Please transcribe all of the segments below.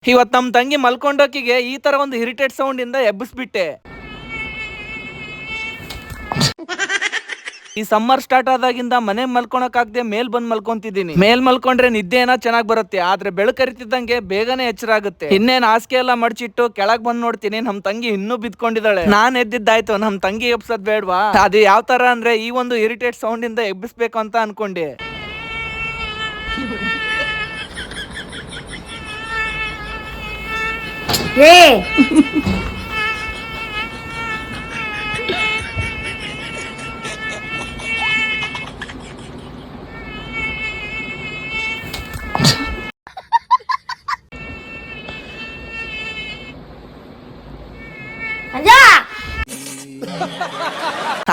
ಇವತ್ ನಮ್ ತಂಗಿ ಮಲ್ಕೊಂಡೋಕಿಗೆ ಈ ತರ ಒಂದು ಇರಿಟೇಟ್ ಸೌಂಡ್ ಇಂದ ಎಬ್ಬಿಸ್ಬಿಟ್ಟೆ. ಈ ಸಮ್ಮರ್ ಸ್ಟಾರ್ಟ್ ಆದಾಗಿಂದ ಮನೆ ಮಲ್ಕೊಳಕ್ ಆಗದೆ ಮೇಲ್ ಬಂದ್ ಮಲ್ಕೊಂತಿದ್ದೀನಿ. ಮೇಲ್ ಮಲ್ಕೊಂಡ್ರೆ ನಿದ್ದೆ ಏನೋ ಚೆನ್ನಾಗ್ ಬರುತ್ತೆ, ಆದ್ರೆ ಬೆಳಕರಿತಿದ್ದಂಗೆ ಬೇಗನೆ ಎಚ್ಚರ ಆಗುತ್ತೆ. ಇನ್ನೇನ್ ಹಾಸಿಗೆ ಎಲ್ಲ ಮಡ್ಚಿಟ್ಟು ಕೆಳಗ್ ಬಂದ್ ನೋಡ್ತೀನಿ, ನಮ್ ತಂಗಿ ಇನ್ನೂ ಬಿದ್ಕೊಂಡಿದ್ದಾಳೆ. ನಾನ್ ಎದ್ದಿದ್ದಾಯ್ತು, ನಮ್ ತಂಗಿ ಎಬ್ಸದ್ ಬೇಡ್ವಾ? ಅದು ಯಾವ ತರ ಅಂದ್ರೆ ಈ ಒಂದು ಇರಿಟೇಟ್ ಸೌಂಡ್ ಇಂದ ಎಬ್ಬಿಸ್ಬೇಕು ಅಂತ ಅನ್ಕೊಂಡೆ.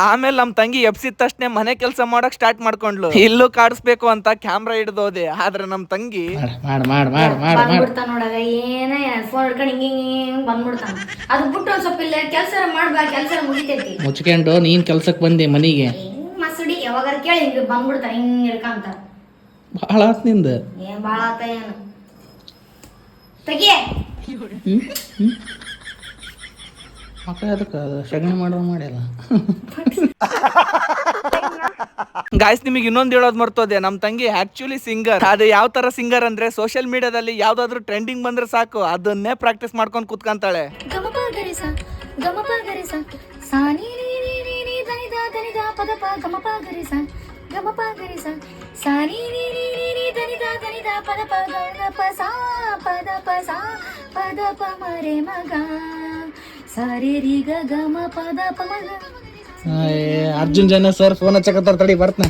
ಆಮೇಲೆ ನಮ್ ತಂಗಿ ಎಬ್ಸಿದ ತಕ್ಷಣ ಮನೆ ಕೆಲಸ ಮಾಡಕ್ ಸ್ಟಾರ್ಟ್ ಮಾಡ್ಕೊಂಡ್ಲು. ಇಲ್ಲೂ ಕಾಡಿಸ್ಬೇಕು ಅಂತ ಕ್ಯಾಮ್ರಾ ಹಿಡ್ದೋದೆ, ಆದ್ರೆ ನಮ್ ತಂಗಿ ಬಂದ್ಬಿಡ್ತಾನ ನೋಡಾಗ ಏನ ಫೋನ್ ಹಿಡ್ಕೊಂಡು ಹಿಂಗ್ ಬಂದ್ಬಿಡ್ತಾನ. ಅದು ಬಿಟ್ಟು ಒಂದ್ ಸ್ವಲ್ಪ ಇಲ್ಲ ಕೆಲಸ ಮಾಡ್ಬಾ, ಕೆಲಸ ಮುಗಿತೈತಿ ಮುಚ್ಕೊಂಡು ನೀನ್ ಕೆಲ್ಸಕ್ ಬಂದೆ ಮನಿಗೆ. ಮಸಡಿ ಯಾವಾಗಾರ ಕೇಳಿ ಹಿಂಗ್ ಬಂದ್ಬಿಡ್ತಾನ ಹಿಂಗ್ ಹಿಡ್ಕಂತ. ಬಹಳ ಆತ್ ನಿಂದ. ಏನ್ ಬಾಳ ಆತ ಏನು ತೆಗಿಯೇ ಮಕ್ಕಳ ಅದಕ್ಕೆ ಸಗಣಿ ಮಾಡೋ ಮಾಡ್ಯಲ್ಲ. ಗಾಯ್ಸ್, ನಿಮಗೆ ಇನ್ನೊಂದು ಹೇಳೋದು ಮರ್ತೋದೆ, ನಮ್ ತಂಗಿ ಆಕ್ಚುಲಿ ಸಿಂಗರ್. ಅದು ಯಾವ ತರ ಸಿಂಗರ್ ಅಂದ್ರೆ ಸೋಷಿಯಲ್ ಮೀಡಿಯಾದಲ್ಲಿ ಯಾವ್ದಾದ್ರು ಟ್ರೆಂಡಿಂಗ್ ಬಂದ್ರೆ ಸಾಕು ಅದನ್ನೇ ಪ್ರಾಕ್ಟೀಸ್ ಮಾಡ್ಕೊಂಡು ಕುತ್ಕೊಂತಾಳೆ. ಅರ್ಜುನ್ ಜನ ಸರ್ ಫೋನ್ ಹಚ್ಚಕತ್ತಾರ, ತಡಿ ಬರ್ತನ.